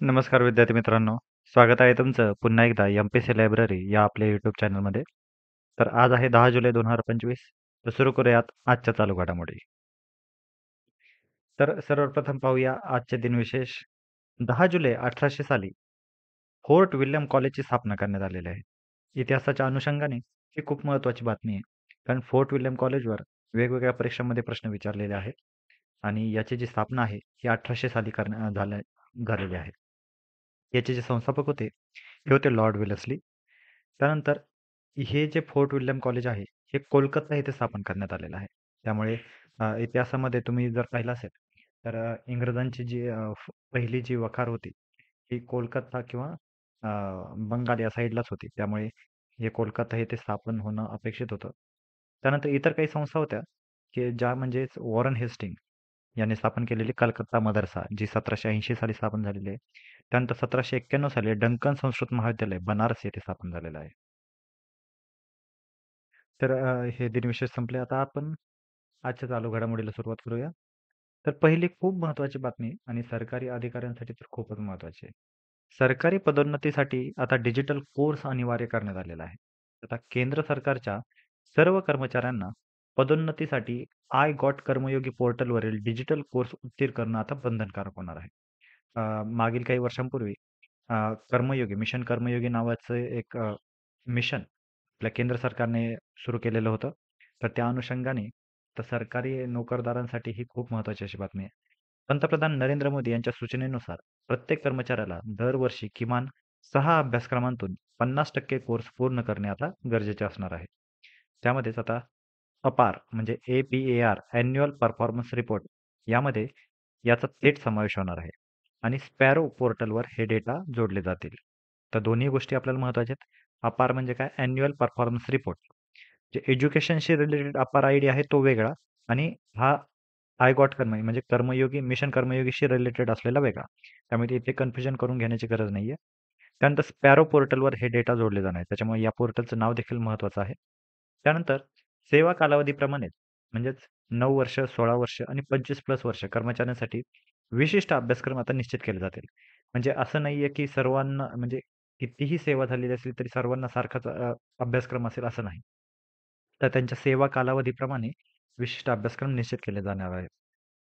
नमस्कार विद्यार्थी मित्रांनो. स्वागत आहे तुमचं पुन्हा एकदा एम-पी-सी लायब्ररी या आपल्या यूट्यूब चॅनलमध्ये. तर आज आहे 10 जुलै 2025. तर सुरू करूयात आजच्या चालू घडामोडी. तर सर्वप्रथम पाहूया आजचे दिनविशेष. 10 जुलै 1800 साली फोर्ट विल्यम कॉलेजची स्थापना करण्यात आलेली आहे. इतिहासाच्या अनुषंगाने ही खूप महत्त्वाची बातमी आहे. कारण फोर्ट विल्यम कॉलेजवर वेगवेगळ्या परीक्षांमध्ये प्रश्न विचारलेले आहेत आणि याची जी स्थापना आहे ही 1800 साली झालेली आहे. याचे जे संस्थापक होते, हे होते लॉर्ड वेलेस्ली. त्यानंतर हे जे फोर्ट विल्यम कॉलेज आहे, हे कोलकाता येथे स्थापन करण्यात आलेलं आहे. त्यामुळे इतिहासामध्ये तुम्ही जर पाहिलं असेल, तर इंग्रजांची जी पहिली जी वखार होती, ही कोलकाता किंवा अ, बंगाल या साईडलाच होती. त्यामुळे हे कोलकाता येथे स्थापन होणं अपेक्षित होतं. त्यानंतर इतर काही संस्था होत्या, की ज्या म्हणजेच वॉरन हेस्टिंग यांनी स्थापन केलेली कलकत्ता मदरसा, जी 1780 साली स्थापन झालेली आहे. त्यानंतर 1791 साली डंकन संस्कृत महाविद्यालय बनारस येथे स्थापन झालेलं आहे. तर हे दिनविशेष संपले. आता आपण आजच्या चालू घडामोडीला सुरुवात करूया. तर पहिली खूप महत्त्वाची बातमी आणि सरकारी अधिकाऱ्यांसाठी तर खूपच महत्त्वाची आहे. सरकारी पदोन्नतीसाठी आता डिजिटल कोर्स अनिवार्य करण्यात आलेला आहे. आता केंद्र सरकारच्या सर्व कर्मचाऱ्यांना पदोन्नतीसाठी आय गॉट कर्मयोगी पोर्टलवरील डिजिटल कोर्स उत्तीर्ण करणं आता बंधनकारक होणार आहे. मागील काही वर्षांपूर्वी कर्मयोगी, मिशन कर्मयोगी नावाचं एक मिशन आपल्या केंद्र सरकारने सुरू केलेलं होतं. तर त्या अनुषंगाने तर सरकारी नोकरदारांसाठी ही खूप महत्त्वाची अशी बातमी आहे. पंतप्रधान नरेंद्र मोदी यांच्या सूचनेनुसार प्रत्येक कर्मचाऱ्याला दरवर्षी किमान 6 अभ्यासक्रमांतून 50% कोर्स पूर्ण करणे आता गरजेचे असणार आहे. त्यामध्येच आता अपार म्हणजे APAR ॲन्युअल परफॉर्मन्स रिपोर्ट यामध्ये याचा थेट समावेश होणार आहे आणि स्पॅरो पोर्टलवर हे डेटा जोडले जातील. तर दोन्ही गोष्टी आपल्याला महत्त्वाच्या आहेत. अपार म्हणजे काय? Annual performance report. जे एज्युकेशनशी रिलेटेड अपार आयडी आहे तो वेगळा आणि हा आय गॉट कर्म म्हणजे कर्मयोगी मिशन कर्मयोगीशी रिलेटेड असलेला वेगळा. त्यामुळे इथे कन्फ्युजन करून घेण्याची गरज नाहीये. त्यानंतर स्पॅरो पोर्टलवर हे डेटा जोडले जाणार आहे. त्याच्यामुळे या पोर्टलचं नाव देखील महत्त्वाचं आहे. त्यानंतर सेवा कालावधीप्रमाणेच म्हणजेच 9 वर्ष, 16 वर्ष आणि 25+ वर्ष कर्मचाऱ्यांसाठी विशिष्ट अभ्यासक्रम आता निश्चित केले जातील. म्हणजे असं नाहीये की सर्वांना म्हणजे कितीही सेवा झालेली असली तरी सर्वांना सारखाच अभ्यासक्रम असेल असं नाही. तर त्यांच्या सेवा कालावधीप्रमाणे विशिष्ट अभ्यासक्रम निश्चित केले जाणार आहेत.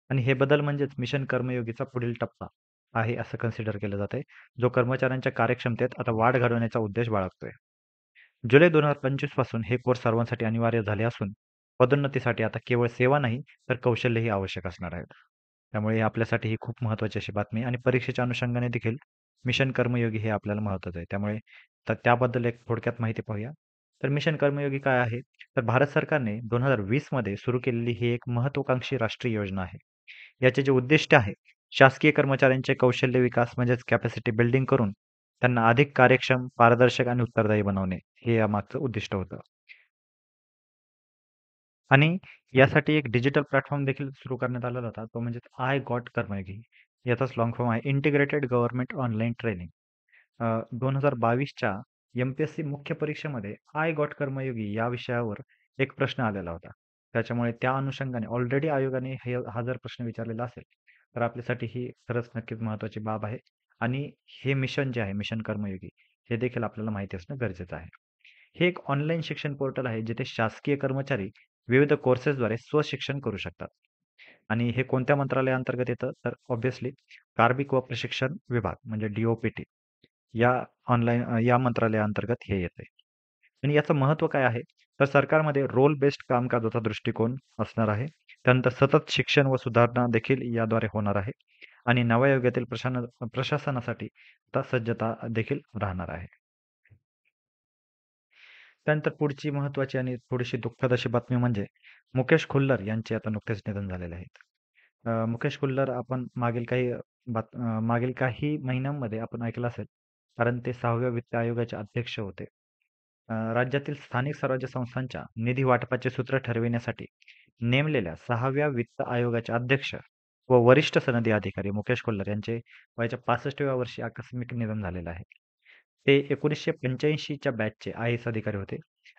आणि हे बदल म्हणजेच मिशन कर्मयोगीचा पुढील टप्पा आहे असं कन्सिडर केलं जातंय, जो कर्मचाऱ्यांच्या कार्यक्षमतेत आता वाढ घडवण्याचा उद्देश बाळगतोय. जुलै 2025 पासून हे कोर्स सर्वांसाठी अनिवार्य झाले असून पदोन्नतीसाठी आता केवळ सेवा नाही तर कौशल्यही आवश्यक असणार आहेत. त्यामुळे आपल्यासाठी ही खूप महत्त्वाची अशी बातमी आहे आणि परीक्षेच्या अनुषंगाने देखील मिशन कर्मयोगी हे आपल्याला महत्त्वाचं आहे. त्यामुळे तर त्याबद्दल एक थोडक्यात माहिती पाहूया. तर मिशन कर्मयोगी काय आहे? तर भारत सरकारने 2020 मध्ये सुरू केलेली ही एक महत्त्वाकांक्षी राष्ट्रीय योजना आहे. याचे जे उद्दिष्ट आहे, शासकीय कर्मचाऱ्यांचे कौशल्य विकास म्हणजेच कॅपॅसिटी बिल्डिंग करून त्यांना अधिक कार्यक्षम, पारदर्शक आणि उत्तरदायी बनवणे, हे यामागचं उद्दिष्ट होतं. आणि यासाठी एक डिजिटल प्लॅटफॉर्म देखील सुरू करण्यात आलेला होता. तो म्हणजे आय गॉट कर्मयोगी. याचाच लाँग फॉर्म आहे इंटिग्रेटेड गव्हर्नमेंट ऑनलाईन ट्रेनिंग. 2022च्या एम-पी-एस-सी मुख्य परीक्षेमध्ये आय गॉट कर्मयोगी या विषयावर एक प्रश्न आलेला होता. त्याच्यामुळे त्या अनुषंगाने ऑलरेडी आयोगाने हा जर प्रश्न विचारलेला असेल, तर आपल्यासाठी ही खरंच नक्कीच महत्त्वाची बाब आहे. आणि हे मिशन जे आहे, मिशन कर्मयोगी, हे देखील आपल्याला माहिती असणं गरजेचं आहे. हे एक ऑनलाईन शिक्षण पोर्टल आहे, जिथे शासकीय कर्मचारी विविध कोर्सेसद्वारे स्वशिक्षण करू शकतात. आणि हे कोणत्या मंत्रालयाअंतर्गत येतं? तर ऑब्व्हियसली कार्मिक व प्रशिक्षण विभाग म्हणजे DOPT या या मंत्रालयाअंतर्गत हे येते. आणि याचं महत्त्व काय आहे? तर सरकारमध्ये रोल बेस्ड कामकाजाचा दृष्टिकोन असणार आहे. त्यानंतर सतत शिक्षण व सुधारणा देखील याद्वारे होणार आहे. आणि नव्या युगातील प्रशासनासाठी आता सज्जता देखील राहणार आहे. त्यानंतर पुढची महत्त्वाची आणि थोडीशी दुःखद अशी बातमी म्हणजे मुकेश खुल्लर यांचे आता नुकतेच निधन झालेले आहेत. मुकेश खुल्लर आपण मागील काही महिन्यांमध्ये आपण ऐकलं असेल, कारण ते 6व्या वित्त आयोगाचे अध्यक्ष होते. राज्यातील स्थानिक स्वराज्य संस्थांच्या निधी वाटपाचे सूत्र ठरविण्यासाठी नेमलेल्या 6व्या वित्त आयोगाचे अध्यक्ष व वरिष्ठ सनदी अधिकारी मुकेश खुल्लर यांचे वयाच्या 65व्या वर्षी आकस्मिक निधन झालेलं आहे. ते 1985च्या बॅचचे IAS अधिकारी होते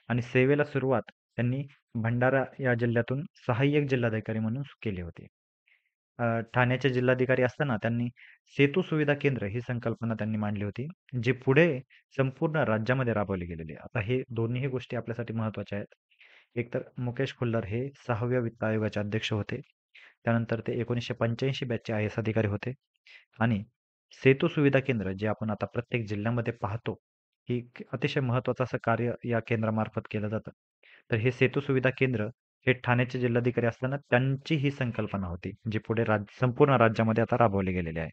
आणि सेवेला सुरुवात त्यांनी भंडारा या जिल्ह्यातून सहाय्यक जिल्हाधिकारी म्हणून केली होती. ठाण्याचे जिल्हाधिकारी असताना त्यांनी सेतू सुविधा केंद्र ही संकल्पना त्यांनी मांडली होती, जी पुढे संपूर्ण राज्यामध्ये राबवली गेलेली आहे. आता हे दोन्हीही गोष्टी आपल्यासाठी महत्त्वाच्या आहेत. एकतर मुकेश खुल्लर हे 6व्या वित्त आयोगाचे अध्यक्ष होते. त्यानंतर ते 1985 बॅचचे आय-एस अधिकारी होते आणि सेतू सुविधा केंद्र जे आपण आता प्रत्येक जिल्ह्यामध्ये पाहतो, ही अतिशय महत्त्वाचं असं कार्य या केंद्रामार्फत केलं जातं. तर हे सेतू सुविधा केंद्र हे ठाण्याचे जिल्हाधिकारी असताना त्यांची ही संकल्पना होती, जी पुढे संपूर्ण राज्यामध्ये आता राबवली गेलेली आहे.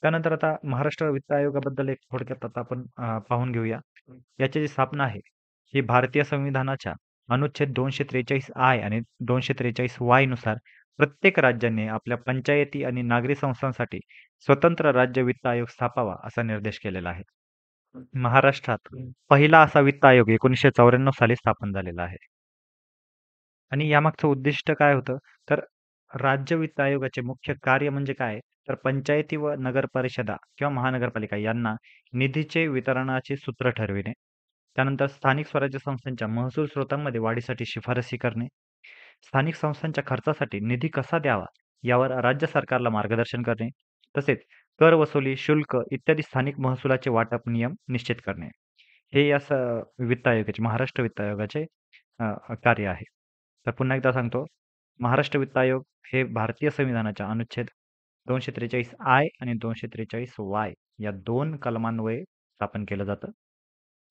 त्यानंतर आता महाराष्ट्र वित्त आयोगाबद्दल एक थोडक्यात आता आपण पाहून घेऊया. याची जी स्थापना आहे, ही भारतीय संविधानाच्या अनुच्छेद 243 आय आणि 243 वाय नुसार प्रत्येक राज्याने आपल्या पंचायती आणि नागरी संस्थांसाठी स्वतंत्र राज्य वित्त आयोग स्थापावा असा निर्देश केलेला आहे. महाराष्ट्रात पहिला असा वित्त आयोग 1994 साली स्थापन झालेला आहे. आणि यामागचं उद्दिष्ट काय होतं? तर राज्य वित्त आयोगाचे मुख्य कार्य म्हणजे काय? तर पंचायती व नगर परिषदा किंवा महानगरपालिका यांना निधीचे वितरणाचे सूत्र ठरविणे. त्यानंतर स्थानिक स्वराज्य संस्थांच्या महसूल स्रोतांमध्ये वाढीसाठी शिफारसी करणे. स्थानिक संस्थांच्या खर्चासाठी निधी कसा द्यावा यावर राज्य सरकारला मार्गदर्शन करणे. तसेच कर वसुली, शुल्क इत्यादी स्थानिक महसुलाचे वाटप नियम निश्चित करणे. हे या वित्त आयोगाचे महाराष्ट्र वित्त आयोगाचे कार्य आहे. तर पुन्हा एकदा सांगतो, महाराष्ट्र वित्त आयोग हे भारतीय संविधानाच्या अनुच्छेद 243 आय आणि 243 वाय या 2 कलमान्वये स्थापन केलं जातं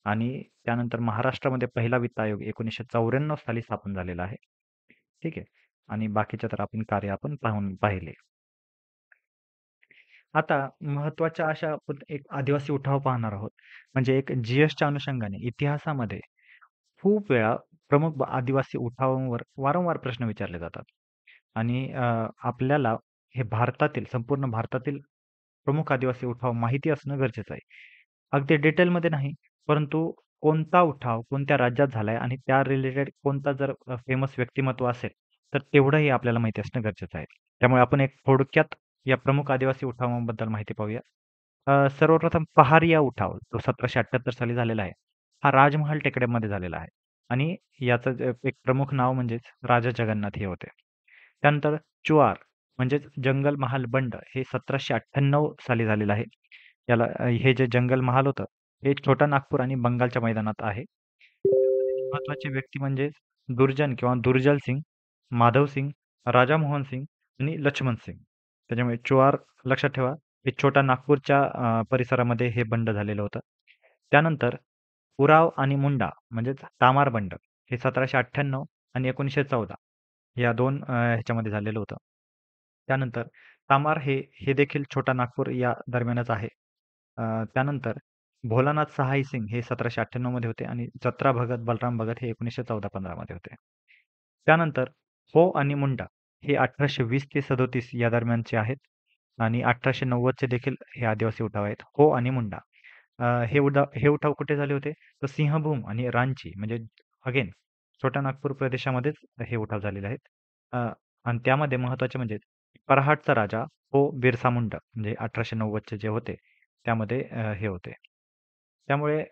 आणि त्यानंतर महाराष्ट्रामध्ये पहिला वित्त आयोग 1994 साली स्थापन झालेला आहे. ठीक आहे. आणि बाकीच्या तर आपण कार्य आपण पाहिले. आता महत्त्वाच्या अशा आपण एक आदिवासी उठाव पाहणार आहोत. म्हणजे एक जी-एसच्या अनुषंगाने इतिहासामध्ये खूप वेळा प्रमुख आदिवासी उठावांवर वारंवार प्रश्न विचारले जातात आणि आपल्याला हे भारतातील संपूर्ण भारतातील प्रमुख आदिवासी उठाव माहिती असणं गरजेचं आहे. अगदी डिटेलमध्ये नाही, परंतु कोणता उठाव कोणत्या राज्यात झालाय आणि त्या रिलेटेड कोणता जर फेमस व्यक्तिमत्व असेल, तर तेवढंही आपल्याला माहिती असणं गरजेचं आहे. त्यामुळे आपण एक थोडक्यात या प्रमुख आदिवासी उठावांबद्दल माहिती पाहूया. सर्वप्रथम पहारिया उठाव जो 1778 साली झालेला आहे. हा राजमहाल टेकड्यांमध्ये झालेला आहे आणि याचं एक प्रमुख नाव म्हणजेच राजा जगन्नाथ हे होते. त्यानंतर चुआर म्हणजेच जंगल महाल बंड हे 1798 साली झालेलं आहे. याला हे जे जंगल महाल होतं, हे छोटा नागपूर आणि बंगालच्या मैदानात आहे. महत्त्वाचे व्यक्ती म्हणजे दुर्जन किंवा दुर्जल सिंग, माधव सिंग, राजा मोहन सिंग आणि लक्ष्मण सिंग. त्याच्यामुळे चुआर लक्षात ठेवा, हे छोटा नागपूरच्या परिसरामध्ये हे बंड झालेलं होतं. त्यानंतर उराव आणि मुंडा म्हणजेच तामार बंड हे 1798 आणि 1914 या 2 ह्याच्यामध्ये झालेलं होतं. त्यानंतर तामार हे देखील छोटा नागपूर या दरम्यानच आहे. त्यानंतर भोलानाथ सहाय सिंग हे 1798 मध्ये होते आणि जत्रा भगत, बलराम भगत हे 1914-15 मध्ये होते. त्यानंतर हो आणि मुंडा हे 1820 ते 37 या दरम्यानचे आहेत आणि 1890 चे देखील हे आदिवासी उठाव आहेत. हो आणि मुंडा. हे उठाव कुठे झाले होते? तर सिंहभूम आणि रांची म्हणजे अगेन छोटा नागपूर प्रदेशामध्येच हे उठाव झालेले आहेत. आणि त्यामध्ये महत्त्वाचे म्हणजे परहाटचा राजा हो बिरसा मुंडा म्हणजे 1890 चे जे होते त्यामध्ये हे होते. त्यामुळे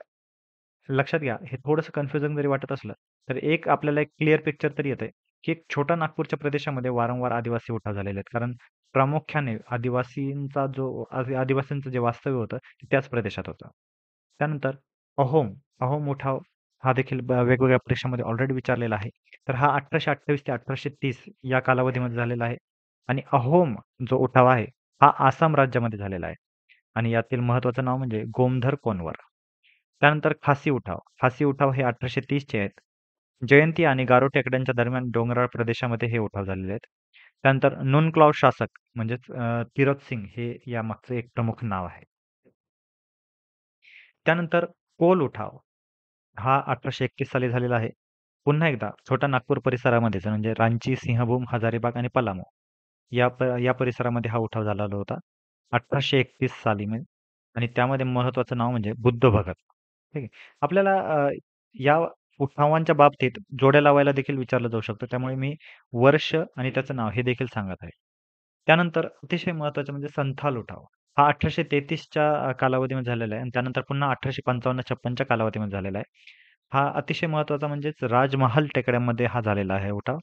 लक्षात घ्या, हे थोडंसं कन्फ्युजन जरी वाटत असलं, तर एक आपल्याला एक क्लिअर पिक्चर तरी येतंय, की एक छोटा नागपूरच्या प्रदेशामध्ये वारंवार आदिवासी उठाव झालेले आहेत. कारण प्रामुख्याने आदिवासींचं जे वास्तव्य होतं, ते त्याच प्रदेशात होतं. त्यानंतर अहोम उठाव हा देखील वेगवेगळ्या परीक्षांमध्ये ऑलरेडी विचारलेला आहे. तर हा 1828 ते 1830 या कालावधीमध्ये झालेला आहे आणि अहोम जो उठाव आहे, हा आसाम राज्यामध्ये झालेला आहे आणि यातील महत्त्वाचं नाव म्हणजे गोमधर कोनवर. त्यानंतर खासी उठाव. खासी उठाव हे 1830 चे आहेत. जयंती आणि गारो टेकड्यांच्या दरम्यान डोंगराळ प्रदेशामध्ये हे उठाव झालेले आहेत. त्यानंतर नुनक्लॉ शासक म्हणजेच तीरथ सिंग हे यामागचं एक प्रमुख नाव आहे. त्यानंतर कोल उठाव हा 1831 साली झालेला आहे. पुन्हा एकदा छोटा नागपूर परिसरामध्येच म्हणजे रांची, सिंहभूम, हजारीबाग आणि पलामू या परिसरामध्ये हा उठाव झालेला होता 1831 साली आणि त्यामध्ये महत्त्वाचं नाव म्हणजे बुद्ध भगत. ठीक आहे. आपल्याला या उठावांच्या बाबतीत जोड्या लावायला देखील विचारलं जाऊ शकतं. त्यामुळे मी वर्ष आणि त्याचं नाव हे देखील सांगत आहे. त्यानंतर अतिशय महत्त्वाचं म्हणजे संथाल उठाव. हा 1833 च्या कालावधीमध्ये झालेला आहे आणि त्यानंतर पुन्हा 1855-56 च्या कालावधीमध्ये झालेला आहे. हा अतिशय महत्त्वाचा म्हणजेच राजमहाल टेकड्यांमध्ये हा झालेला आहे उठाव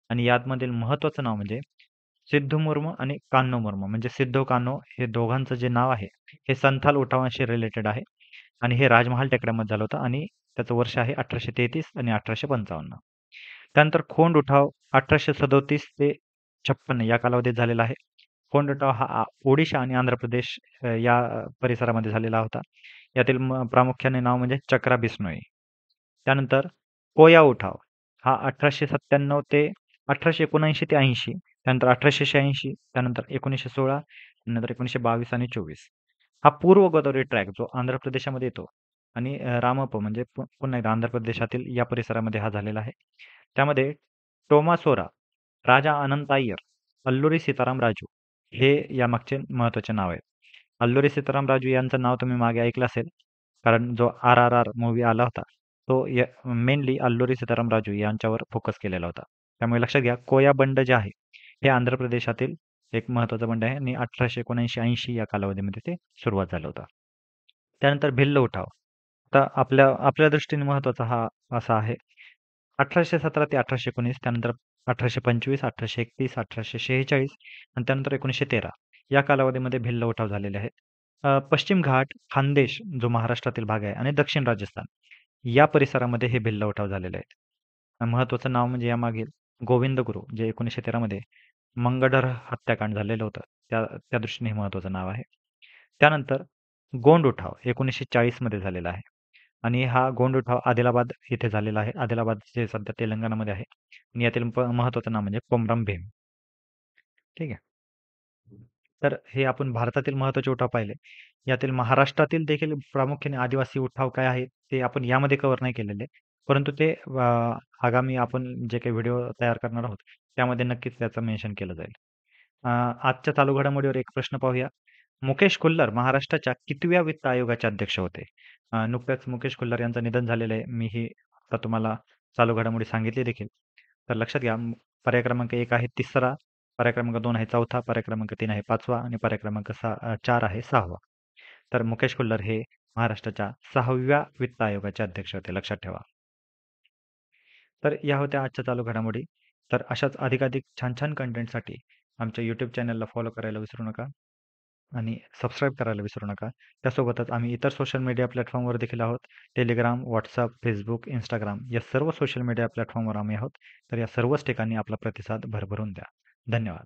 आणि यामधील महत्त्वाचं नाव म्हणजे सिद्धू मुर्मू आणि कान्हो मुर्मू म्हणजे सिद्धो कान्हो हे दोघांचं जे नाव आहे हे संथाल उठावाशी रिलेटेड आहे आणि हे राजमहाल टेकड्यामध्ये झालं होतं आणि त्याचं वर्ष आहे 1833 आणि 1855. त्यानंतर खोंड उठाव 1837 ते 56 या कालावधीत झालेला आहे. खोंड उठाव हा ओडिशा आणि आंध्र प्रदेश या परिसरामध्ये झालेला होता. यातील प्रामुख्याने नाव म्हणजे चक्रा बिश्नोई. त्यानंतर कोया उठाव हा 1897 ते 1879 ते 80, त्यानंतर 1886, त्यानंतर 1916, नंतर 1922 आणि 24. हा पूर्व गोदावरी ट्रॅक जो आंध्र प्रदेशामध्ये येतो आणि रामप्प म्हणजे पुन्हा एकदा आंध्र प्रदेशातील या परिसरामध्ये हा झालेला आहे. त्यामध्ये टोमासोरा, राजा अनंत अय्यर, अल्लुरी सीताराम राजू हे यामागचे महत्त्वाचे नाव आहेत. अल्लुरी सीताराम राजू यांचं नाव तुम्ही मागे ऐकलं असेल, कारण जो RRR मूव्ही आला होता, तो मेनली अल्लुरी सीताराम राजू यांच्यावर फोकस केलेला होता. त्यामुळे लक्षात घ्या, कोया बंड जे आहे, हे आंध्र प्रदेशातील एक महत्त्वाचा बंड आहे आणि 1879-80 या कालावधीमध्ये ते सुरुवात झालं होतं. त्यानंतर भिल्ल उठाव. आता आपल्या आपल्या दृष्टीने महत्त्वाचा हा असा आहे, 1817 ते 1819, त्यानंतर 1825, 1831, 1846 आणि त्यानंतर 1913 या कालावधीमध्ये भिल्ल उठाव झालेले आहेत. पश्चिम घाट, खानदेश जो महाराष्ट्रातील भाग आहे आणि दक्षिण राजस्थान या परिसरामध्ये हे भिल्ल उठाव झालेले आहेत. महत्त्वाचं नाव म्हणजे यामागील गोविंद गुरु जे 1913 मध्ये मंगळधर हत्याकांड झालेलं होतं, त्या त्या दृष्टीने हे महत्त्वाचं नाव आहे. त्यानंतर गोंड उठाव 1940 मध्ये झालेला आहे आणि हा गोंड उठाव आदिलाबाद येथे झालेला आहे. आदिलाबाद जे सध्या तेलंगणामध्ये आहे आणि यातील महत्त्वाचं नाव म्हणजे कोमरम भीम. ठीक आहे. तर हे आपण भारतातील महत्त्वाचे उठाव पाहिले. यातील महाराष्ट्रातील देखील प्रामुख्याने आदिवासी उठाव काय आहेत, ते आपण यामध्ये कव्हर नाही केलेले. परंतु ते आगामी आपण जे काही व्हिडिओ तयार करणार आहोत, त्यामध्ये नक्कीच त्याचं मेन्शन केलं जाईल. आजच्या चालू घडामोडीवर एक प्रश्न पाहूया. मुकेश खुल्लर महाराष्ट्राच्या कितव्या वित्त आयोगाचे अध्यक्ष होते? नुकत्याच मुकेश खुल्लर यांचं निधन झालेलं आहे. मी ही आता तुम्हाला चालू घडामोडी सांगितली देखील. तर लक्षात घ्या, पर्याय क्रमांक 1 आहे 3रा, पर्याय क्रमांक 2 आहे 4था, पर्याय क्रमांक 3 आहे 5वा आणि पर्याय क्रमांक 4 आहे 6वा. तर मुकेश खुल्लर हे महाराष्ट्राच्या 6व्या वित्त आयोगाचे अध्यक्ष होते, लक्षात ठेवा. तर या होत्या आजच्या चालू घडामोडी. तर अशाच अधिकाधिक छान छान कंटेंटसाठी आमच्या यूट्यूब चॅनलला फॉलो करायला विसरू नका आणि सबस्क्राईब करायला विसरू नका. त्यासोबतच आम्ही इतर सोशल मीडिया प्लॅटफॉर्मवर देखील आहोत. टेलिग्राम, व्हॉट्सअप, फेसबुक, इंस्टाग्राम या सर्व सोशल मीडिया प्लॅटफॉर्मवर आम्ही आहोत. तर या सर्वच ठिकाणी आपला प्रतिसाद भरभरून द्या. धन्यवाद.